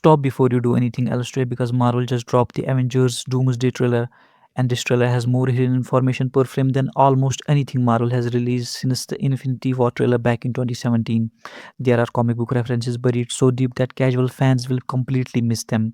stop before you do anything else today because Marvel just dropped the Avengers Doomsday trailer, and this trailer has more hidden information per frame than almost anything Marvel has released since the Infinity War trailer back in 2017. There are comic book references buried so deep that casual fans will completely miss them.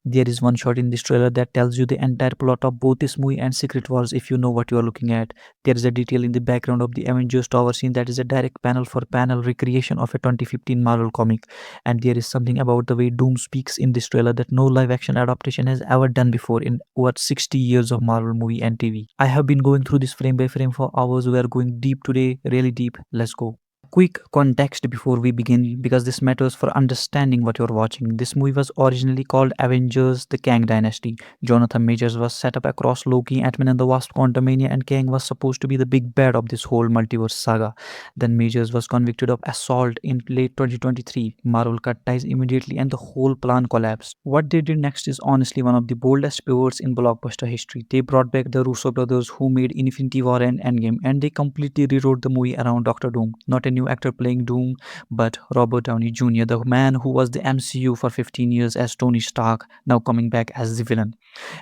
There is one shot in this trailer that tells you the entire plot of both this movie and Secret Wars if you know what you are looking at. There is a detail in the background of the Avengers Tower scene that is a direct panel for panel recreation of a 2015 Marvel comic. And there is something about the way Doom speaks in this trailer that no live action adaptation has ever done before in over 60 years of Marvel movie and TV. I have been going through this frame by frame for hours. We are going deep today, really deep. Let's go. Quick context before we begin because this matters for understanding what you're watching. This movie was originally called Avengers The Kang Dynasty. Jonathan Majors was set up across Loki, Ant-Man and the Wasp, Quantumania, and Kang was supposed to be the big bad of this whole multiverse saga. Then Majors was convicted of assault in late 2023. Marvel cut ties immediately and the whole plan collapsed. What they did next is honestly one of the boldest pivots in blockbuster history. They brought back the Russo brothers who made Infinity War and Endgame, and they completely rewrote the movie around Doctor Doom. Not a new actor playing Doom, but Robert Downey Jr., the man who was the MCU for 15 years as Tony Stark, now coming back as the villain.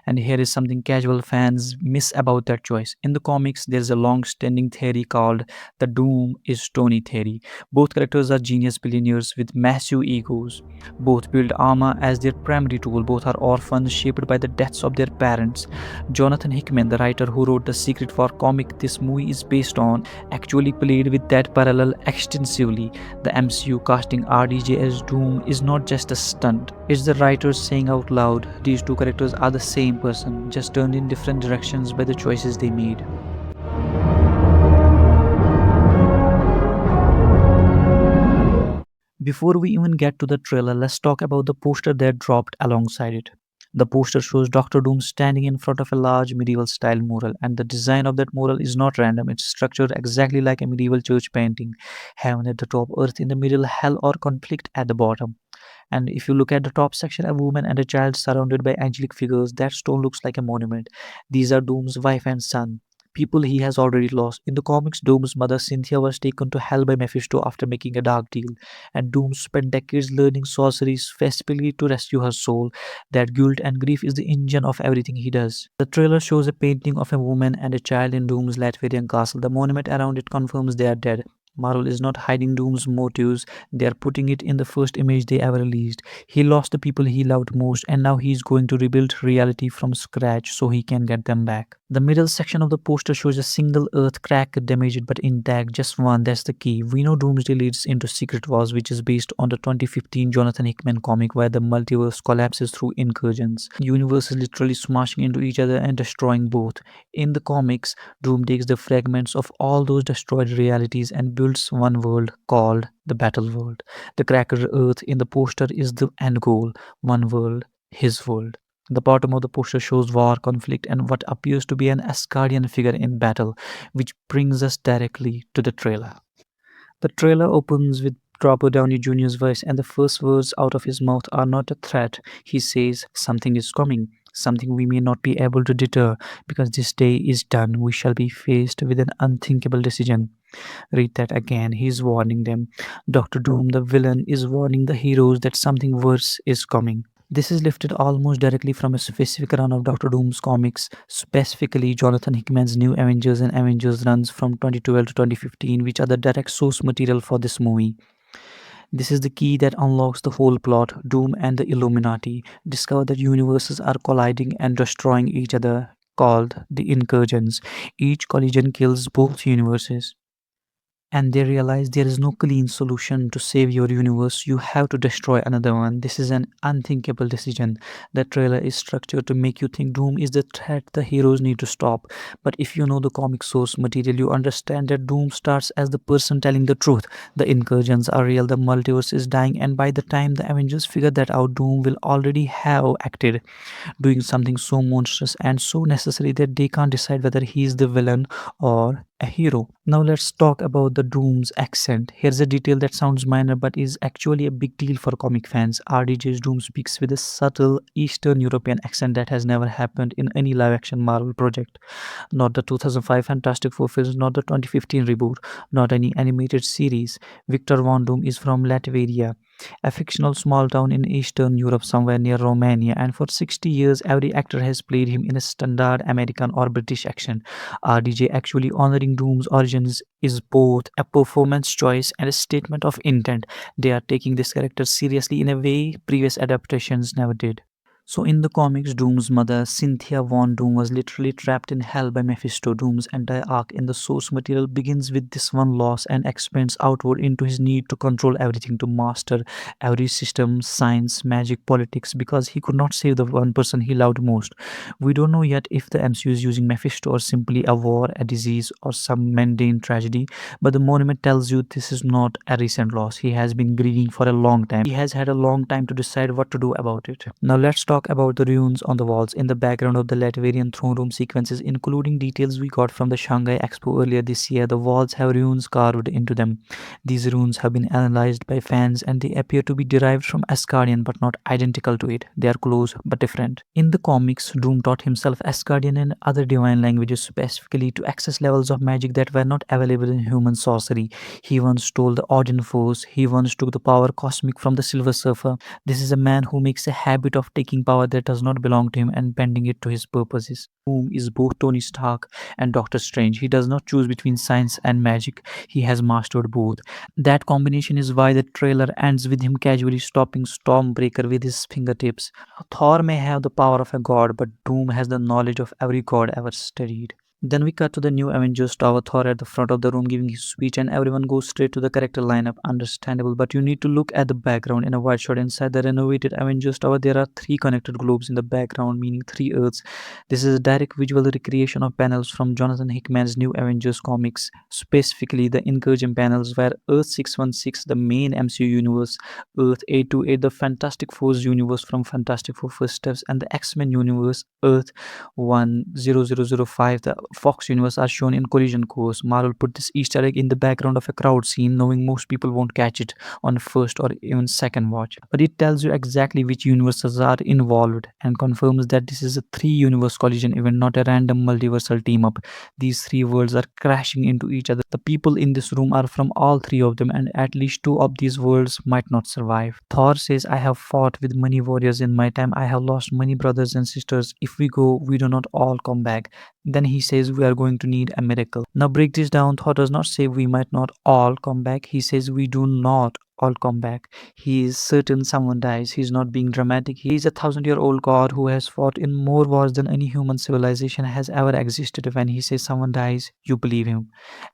And here is something casual fans miss about that choice. In the comics, there's a long standing theory called the Doom is Tony theory. Both characters are genius billionaires with massive egos. Both build armor as their primary tool. Both are orphans shaped by the deaths of their parents. Jonathan Hickman, the writer who wrote the Secret War comic this movie is based on, actually played with that parallel extensively. The MCU casting RDJ as Doom is not just a stunt, it's the writers saying out loud, these two characters are the same person, just turned in different directions by the choices they made. Before we even get to the trailer, let's talk about the poster that dropped alongside it. The poster shows Doctor Doom standing in front of a large medieval style mural, and the design of that mural is not random. It's structured exactly like a medieval church painting. Heaven at the top, earth in the middle, hell or conflict at the bottom. And if you look at the top section, a woman and a child surrounded by angelic figures, that stone looks like a monument. These are Doom's wife and son, people he has already lost. In the comics, Doom's mother Cynthia was taken to hell by Mephisto after making a dark deal, and Doom spent decades learning sorceries specifically to rescue her soul. That guilt and grief is the engine of everything he does. The trailer shows a painting of a woman and a child in Doom's Latvian castle. The monument around it confirms they are dead. Marvel is not hiding Doom's motives, they are putting it in the first image they ever released. He lost the people he loved most, and now he's going to rebuild reality from scratch so he can get them back. The middle section of the poster shows a single Earth crack damaged but intact, just one, that's the key. We know Doomsday leads into Secret Wars, which is based on the 2015 Jonathan Hickman comic where the multiverse collapses through incursions. Universes literally smashing into each other and destroying both. In the comics, Doom takes the fragments of all those destroyed realities and builds one world called the Battle World. The cracked Earth in the poster is the end goal. One world, his world. The bottom of the poster shows war, conflict, and what appears to be an Asgardian figure in battle, which brings us directly to the trailer. The trailer opens with Robert Downey Jr.'s voice, and the first words out of his mouth are not a threat. He says, something is coming, something we may not be able to deter, because this day is done. We shall be faced with an unthinkable decision. Read that again. He's warning them. Dr. Doom, the villain, is warning the heroes that something worse is coming. This is lifted almost directly from a specific run of Doctor Doom's comics, specifically Jonathan Hickman's New Avengers and Avengers runs from 2012 to 2015, which are the direct source material for this movie. This is the key that unlocks the whole plot. Doom and the Illuminati discover that universes are colliding and destroying each other, called the incursions. Each collision kills both universes, and they realize there is no clean solution to save your universe. You have to destroy another one. This is an unthinkable decision. The trailer is structured to make you think Doom is the threat the heroes need to stop. But if you know the comic source material, you understand that Doom starts as the person telling the truth. The incursions are real, the multiverse is dying, and by the time the Avengers figure that out, Doom will already have acted, doing something so monstrous and so necessary that they can't decide whether he is the villain or a hero. Now let's talk about the Doom's accent. Here's a detail that sounds minor but is actually a big deal for comic fans. RDJ's Doom speaks with a subtle Eastern European accent that has never happened in any live-action Marvel project. Not the 2005 Fantastic Four films, not the 2015 reboot, not any animated series. Victor Von Doom is from Latvia. a fictional small town in Eastern Europe, somewhere near Romania, and for 60 years, every actor has played him in a standard American or British accent. RDJ actually honoring Doom's origins is both a performance choice and a statement of intent. They are taking this character seriously in a way previous adaptations never did. So, in the comics, Doom's mother, Cynthia Von Doom, was literally trapped in hell by Mephisto. Doom's entire arc in the source material begins with this one loss and expands outward into his need to control everything, to master every system, science, magic, politics, because he could not save the one person he loved most. We don't know yet if the MCU is using Mephisto or simply a war, a disease, or some mundane tragedy, but the monument tells you this is not a recent loss. He has been grieving for a long time. He has had a long time to decide what to do about it. Now let's talk about the runes on the walls in the background of the Latvian throne room sequences, including details we got from the Shanghai Expo earlier this year. The walls have runes carved into them. These runes have been analyzed by fans and they appear to be derived from Asgardian but not identical to it. They are close but different. In the comics, Doom taught himself Asgardian and other divine languages specifically to access levels of magic that were not available in human sorcery. He once stole the Odin Force. He once took the power cosmic from the Silver Surfer. This is a man who makes a habit of taking power that does not belong to him and bending it to his purposes. Doom is both Tony Stark and Doctor Strange. He does not choose between science and magic. He has mastered both. That combination is why the trailer ends with him casually stopping Stormbreaker with his fingertips. Thor may have the power of a god, but Doom has the knowledge of every god ever studied. Then we cut to the new Avengers Tower, Thor at the front of the room giving his speech, and everyone goes straight to the character lineup. Understandable, but you need to look at the background. In a wide shot inside the renovated Avengers Tower, there are three connected globes in the background, meaning three Earths. This is a direct visual recreation of panels from Jonathan Hickman's new Avengers comics, specifically the Incursion panels where Earth 616, the main MCU universe, Earth 828, the Fantastic Four's universe from Fantastic Four First Steps, and the X Men universe, Earth 10005, the Fox universe, are shown in collision course. Marvel put this Easter egg in the background of a crowd scene, knowing most people won't catch it on first or even second watch. But it tells you exactly which universes are involved and confirms that this is a three-universe collision event, not a random multiversal team-up. These three worlds are crashing into each other. The people in this room are from all three of them, and at least two of these worlds might not survive. Thor says, I have fought with many warriors in my time. I have lost many brothers and sisters. If we go, we do not all come back. Then he says we are going to need a miracle. Now break this down. Thor does not say we might not all come back. He says we do not all come back. He is certain someone dies. He's not being dramatic. He is a 1,000-year-old god who has fought in more wars than any human civilization has ever existed. When he says someone dies, you believe him.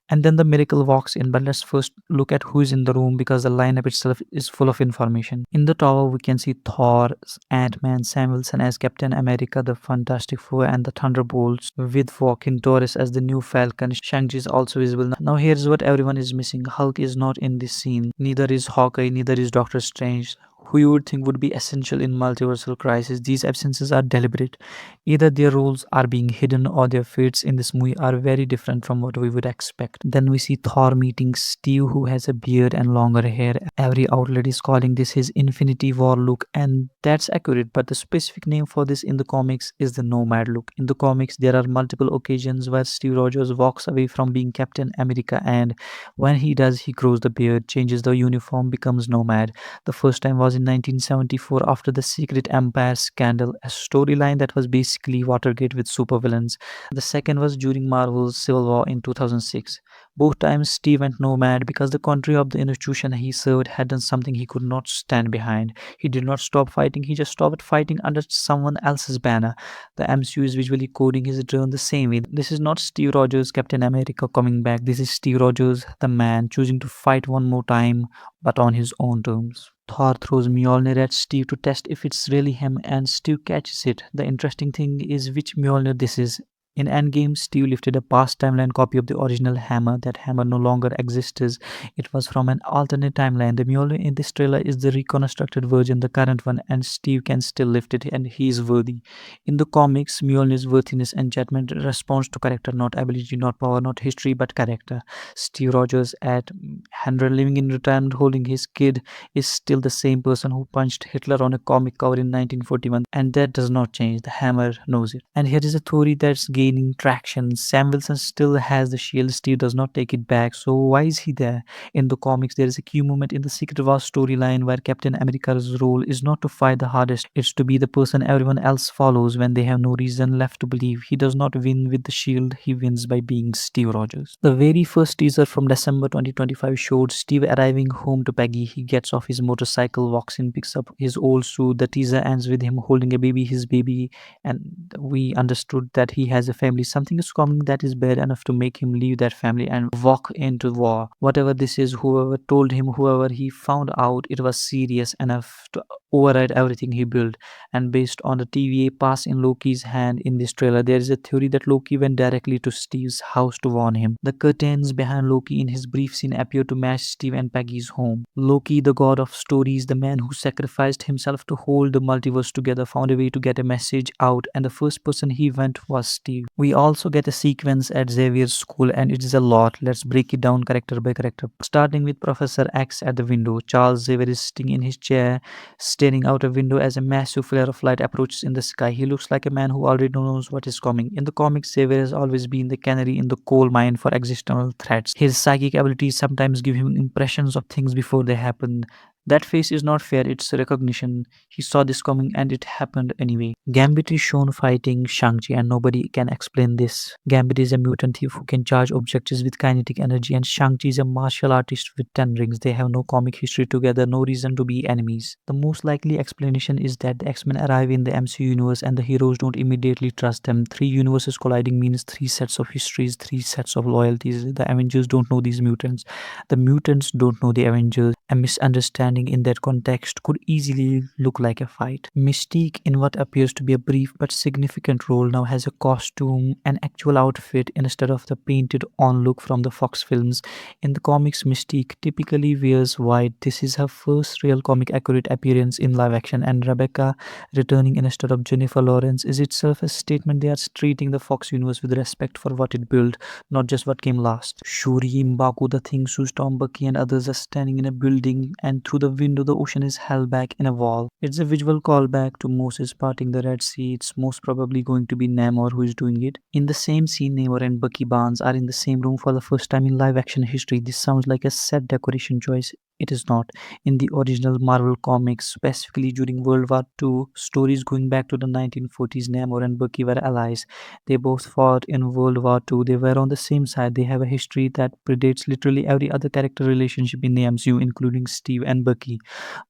And then the miracle walks in. But let's first look at who is in the room because the lineup itself is full of information. In the tower, we can see Thor, Ant-Man, Sam Wilson as Captain America, the Fantastic Four, and the Thunderbolts, with Joaquin Torres as the new Falcon. Shang-Chi is also visible. Now here's what everyone is missing. Hulk is not in this scene. Neither is Hawkeye, neither is Doctor Strange, who you would think would be essential in multiversal crisis. These absences are deliberate. Either their roles are being hidden or their fates in this movie are very different from what we would expect. Then we see Thor meeting Steve, who has a beard and longer hair. Every outlet is calling this his Infinity War look, and that's accurate, but the specific name for this in the comics is the Nomad look. In the comics, there are multiple occasions where Steve Rogers walks away from being Captain America, and when he does, he grows the beard, changes the uniform, becomes Nomad. The first time was in 1974 after the Secret Empire scandal, a storyline that was basically Watergate with supervillains. The second was during Marvel's Civil War in 2006. Both times Steve went nomad because the country of the institution he served had done something he could not stand behind. He did not stop fighting, he just stopped fighting under someone else's banner. The MCU is visually coding his return the same way. This is not Steve Rogers, Captain America, coming back. This is Steve Rogers, the man, choosing to fight one more time, but on his own terms. Thor throws Mjolnir at Steve to test if it's really him, and Steve catches it. The interesting thing is which Mjolnir this is. In Endgame, Steve lifted a past timeline copy of the original hammer. That hammer no longer exists. It was from an alternate timeline. The Mjolnir in this trailer is the reconstructed version, the current one, and Steve can still lift it, and he is worthy. In the comics, Mjolnir's worthiness enchantment responds to character, not ability, not power, not history, but character. Steve Rogers at 100, living in retirement, holding his kid, is still the same person who punched Hitler on a comic cover in 1941, and that does not change. The hammer knows it. And here is a theory that's game gaining traction. Sam Wilson still has the shield. Steve does not take it back. So why is he there? In the comics, there is a key moment in the Secret Wars storyline where Captain America's role is not to fight the hardest, it's to be the person everyone else follows when they have no reason left to believe. He does not win with the shield, he wins by being Steve Rogers. The very first teaser from December 2025 showed Steve arriving home to Peggy. He gets off his motorcycle, walks in, picks up his old suit. The teaser ends with him holding a baby, his baby, and we understood that he has a family. Something is coming that is bad enough to make him leave that family and walk into war. Whatever this is, whoever told him, whoever he found out, it was serious enough to override everything he built. And based on the TVA pass in Loki's hand in this trailer, there is a theory that Loki went directly to Steve's house to warn him. The curtains behind Loki in his brief scene appear to match Steve and Peggy's home. Loki, the god of stories, the man who sacrificed himself to hold the multiverse together, found a way to get a message out, and the first person he went was Steve. We also get a sequence at Xavier's school, and it is a lot. Let's break it down character by character. Starting with Professor X at the window. Charles Xavier is sitting in his chair, staring out a window as a massive flare of light approaches in the sky. He looks like a man who already knows what is coming. In the comics, Xavier has always been the canary in the coal mine for existential threats. His psychic abilities sometimes give him impressions of things before they happen. That face is not fear, it's recognition. He saw this coming and it happened anyway. Gambit is shown fighting Shang-Chi and nobody can explain this. Gambit is a mutant thief who can charge objects with kinetic energy, and Shang-Chi is a martial artist with 10 rings. They have no comic history together, no reason to be enemies. The most likely explanation is that the X-Men arrive in the MCU universe and the heroes don't immediately trust them. 3 universes colliding means 3 sets of histories, 3 sets of loyalties. The Avengers don't know these mutants. The mutants don't know the Avengers. A misunderstanding in that context could easily look like a fight. Mystique, in what appears to be a brief but significant role, now has a costume, an actual outfit, instead of the painted on look from the Fox films. In the comics, Mystique typically wears white. This is her first real comic accurate appearance in live action, and Rebecca returning instead of Jennifer Lawrence is itself a statement. They are treating the Fox universe with respect for what it built, not just what came last. Shuri, Mbaku, the Thing, Sue Storm, Bucky, and others are standing in a building, and through the window the ocean is held back in a wall. It's a visual callback to Moses parting the Red Sea. It's most probably going to be Namor who is doing it. In the same scene, Namor and Bucky Barnes are in the same room for the first time in live action history. This sounds like a set decoration choice. It is not. In the original Marvel comics, specifically during World War II, stories going back to the 1940s, Namor and Bucky were allies. They both fought in World War II. They were on the same side. They have a history that predates literally every other character relationship in the MCU, including Steve and Bucky.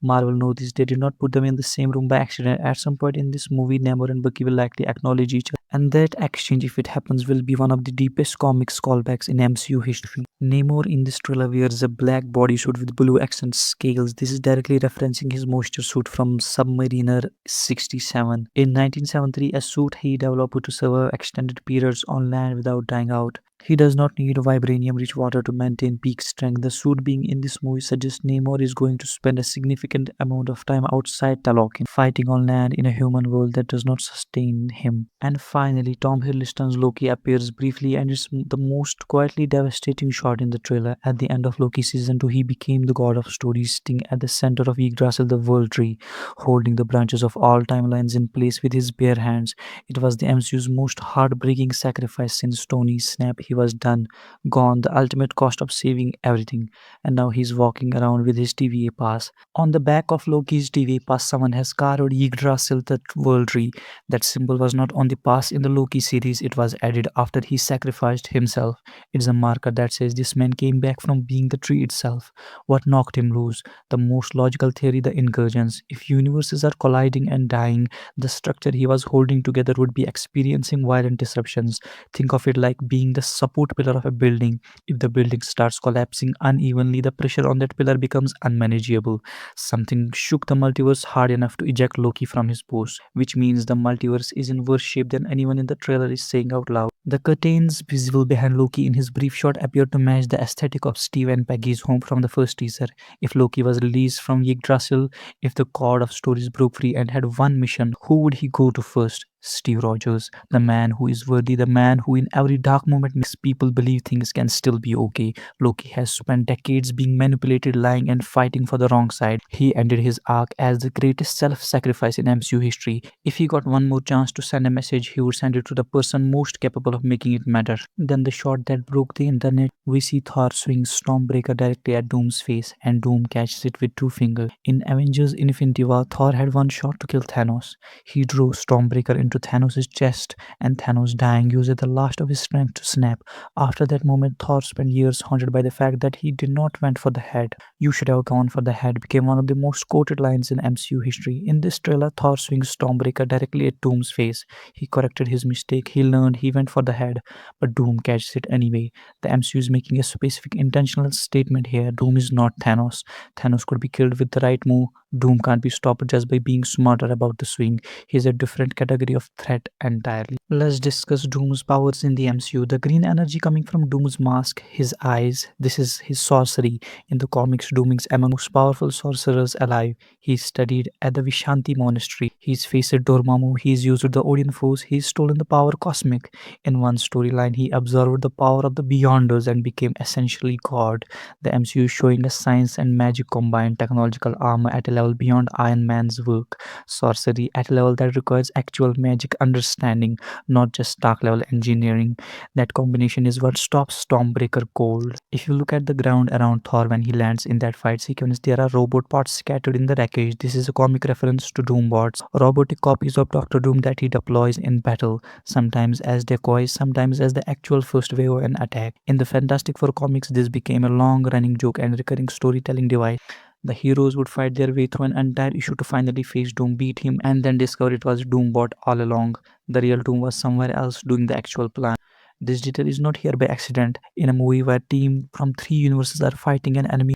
Marvel noticed they did not put them in the same room by accident. At some point in this movie, Namor and Bucky will likely acknowledge each other, and that exchange, if it happens, will be one of the deepest comics callbacks in MCU history. Namor in this trailer wears a black bodysuit with blue accent scales. This is directly referencing his moisture suit from Submariner 67. In 1973, a suit he developed to survive extended periods on land without dying out. He does not need vibranium-rich water to maintain peak strength. The suit being in this movie suggests Namor is going to spend a significant amount of time outside Talokan, fighting on land in a human world that does not sustain him. And finally, Tom Hiddleston's Loki appears briefly, and it's the most quietly devastating shot in the trailer. At the end of Loki season 2, he became the god of stories, sitting at the center of Yggdrasil, the world tree, holding the branches of all timelines in place with his bare hands. It was the MCU's most heartbreaking sacrifice since Tony's snap. He was done, gone, the ultimate cost of saving everything. And now he's walking around with his TVA pass. On the back of Loki's TVA pass, someone has carved Yggdrasil, the world tree. That symbol was not on the pass in the Loki series, it was added after he sacrificed himself. It's a marker that says this man came back from being the tree itself. What knocked him loose? The most logical theory, the incursions. If universes are colliding and dying, the structure he was holding together would be experiencing violent disruptions. Think of it like being the support pillar of a building. If the building starts collapsing unevenly, the pressure on that pillar becomes unmanageable. Something shook the multiverse hard enough to eject Loki from his post, which means the multiverse is in worse shape than anyone in the trailer is saying out loud. The curtains visible behind Loki in his brief shot appear to match the aesthetic of Steve and Peggy's home from the first teaser. If Loki was released from Yggdrasil, if the god of stories broke free and had one mission, who would he go to first? Steve Rogers, the man who is worthy, the man who in every dark moment makes people believe things can still be okay. Loki has spent decades being manipulated, lying, and fighting for the wrong side. He ended his arc as the greatest self sacrifice in MCU history. If he got one more chance to send a message, he would send it to the person most capable of making it matter. Then the shot that broke the internet, we see Thor swing Stormbreaker directly at Doom's face, and Doom catches it with two fingers. In Avengers Infinity War, Thor had one shot to kill Thanos. He drew Stormbreaker into Thanos' chest, and Thanos, dying, used the last of his strength to snap. After that moment, Thor spent years haunted by the fact that he did not went for the head. "You should have gone for the head" became one of the most quoted lines in MCU history. In this trailer, Thor swings Stormbreaker directly at Doom's face. He corrected his mistake, he learned, he went for the head, but Doom catches it anyway. The MCU is making a specific intentional statement here. Doom is not Thanos. Thanos could be killed with the right move. Doom can't be stopped just by being smarter about the swing. He's a different category of threat entirely. Let's discuss Doom's powers in the MCU. The green energy coming from Doom's mask, his eyes, this is his sorcery. In the comics, Doom is among the most powerful sorcerers alive. He's studied at the Vishanti monastery. He's faced Dormammu. He's used the Odin force. He's stolen the power cosmic. In one storyline, he absorbed the power of the Beyonders and became essentially God. The MCU is showing us science and magic combined, technological armor at a level beyond Iron Man's work, sorcery at a level that requires actual magic understanding, not just Stark level engineering. That combination is what stops Stormbreaker cold. If you look at the ground around Thor when he lands in that fight sequence, there are robot parts scattered in the wreckage. This is a comic reference to Doombots, robotic copies of Doctor Doom that he deploys in battle, sometimes as decoys, sometimes as the actual first wave of an attack. In the Fantastic Four comics, this became a long running joke and recurring storytelling device. The heroes would fight their way through an entire issue to finally face Doom, beat him, and then discover it was Doombot all along. The real Doom was somewhere else doing the actual plan. This detail is not here by accident. In a movie where teams from three universes are fighting an enemy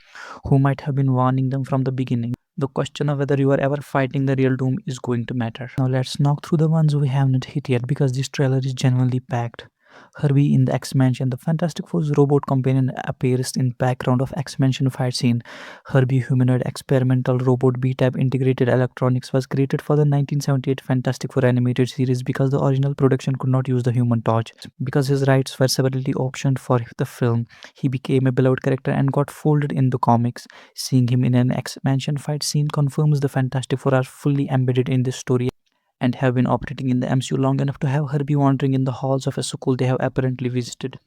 who might have been warning them from the beginning, the question of whether you are ever fighting the real Doom is going to matter. Now let's knock through the ones we haven't hit yet, because this trailer is genuinely packed. Herbie in the X-Mansion. The Fantastic Four's robot companion appears in background of X-Mansion fight scene. Herbie, humanoid experimental robot B-type integrated electronics, was created for the 1978 Fantastic Four animated series because the original production could not use the Human Torch. Because his rights were separately optioned for the film, he became a beloved character and got folded in the comics. Seeing him in an X-Mansion fight scene confirms the Fantastic Four are fully embedded in this story and have been operating in the MCU long enough to have her be wandering in the halls of a school they have apparently visited.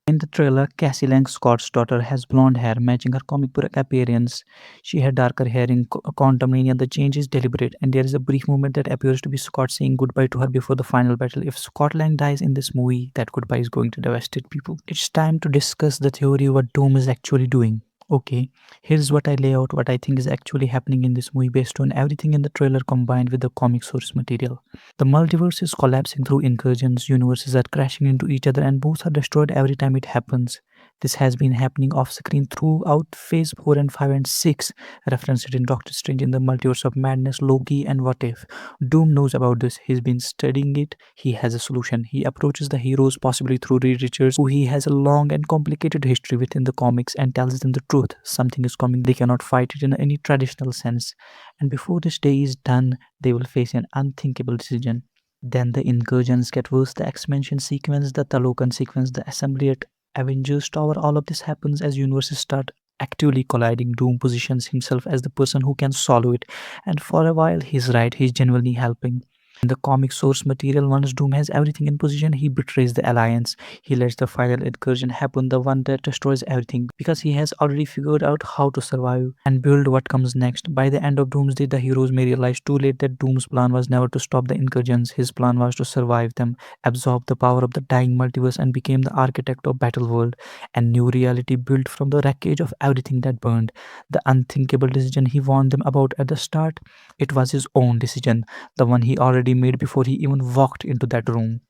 In the trailer, Cassie Lang, Scott's daughter, has blonde hair matching her comic book appearance. She had darker hair in Quantum Mania. The change is deliberate, and there is a brief moment that appears to be Scott saying goodbye to her before the final battle. If Scott Lang dies in this movie, that goodbye is going to devastate people. It's time to discuss the theory what Doom is actually doing. Okay, here's what I lay out what I think is actually happening in this movie based on everything in the trailer combined with the comic source material. The multiverse is collapsing through incursions, universes are crashing into each other, and both are destroyed every time it happens. This has been happening off screen throughout Phase 4 and 5 and 6, referenced in Doctor Strange in the Multiverse of Madness, Loki, and What If. Doom knows about this, he's been studying it, he has a solution. He approaches the heroes possibly through Reed Richards, who he has a long and complicated history with in the comics, and tells them the truth. Something is coming, they cannot fight it in any traditional sense. And before this day is done, they will face an unthinkable decision. Then the incursions get worse, the X-Mansion sequence, the Talokan sequence, the assembly at Avengers Tower, all of this happens as universes start actively colliding. Doom positions himself as the person who can solve it, and for a while he's right, he's genuinely helping. In the comic source material, once Doom has everything in position, he betrays the Alliance. He lets the final incursion happen, the one that destroys everything, because he has already figured out how to survive and build what comes next. By the end of Doomsday, the heroes may realize too late that Doom's plan was never to stop the incursions. His plan was to survive them, absorb the power of the dying multiverse, and became the architect of Battleworld, a new reality built from the wreckage of everything that burned. The unthinkable decision he warned them about at the start, it was his own decision, the one he already made before he even walked into that room.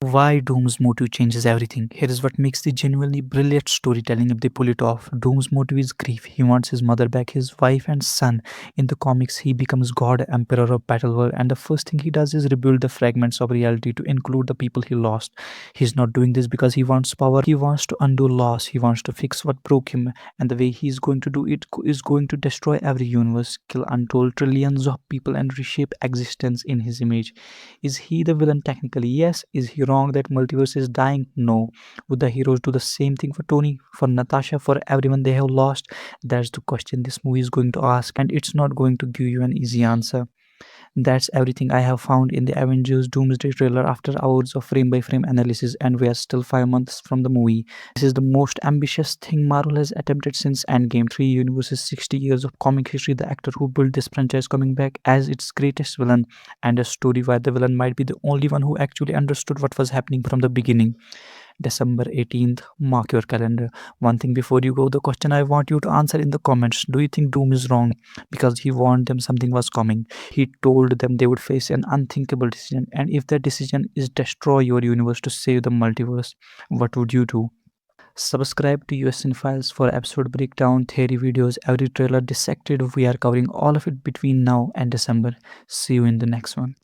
Why Doom's motive changes everything. Here is what makes the genuinely brilliant storytelling if they pull it off. Doom's motive is grief. He wants his mother back, his wife and son. In the comics, he becomes God, Emperor of Battleworld, and the first thing he does is rebuild the fragments of reality to include the people he lost. He's not doing this because he wants power. He wants to undo loss. He wants to fix what broke him, and the way he's going to do it is going to destroy every universe, kill untold trillions of people, and reshape existence in his image. Is he the villain technically? Yes. Is he wrong that multiverse is dying? No. Would the heroes do the same thing for Tony, for Natasha, for everyone they have lost? That's the question this movie is going to ask, and it's not going to give you an easy answer. That's everything I have found in the Avengers Doomsday trailer after hours of frame by frame analysis, and we are still 5 months from the movie. This is the most ambitious thing Marvel has attempted since Endgame. 3 universes, 60 years of comic history, the actor who built this franchise coming back as its greatest villain, and a story where the villain might be the only one who actually understood what was happening from the beginning. December 18th, mark your calendar. One thing before you go, the question I want you to answer in the comments: do you think Doom is wrong because he warned them something was coming? He told them they would face an unthinkable decision, and if that decision is destroy your universe to save the multiverse, what would you do? Subscribe to US Files for episode breakdown, theory videos, every trailer dissected. We are covering all of it between now and December. See you in the next one.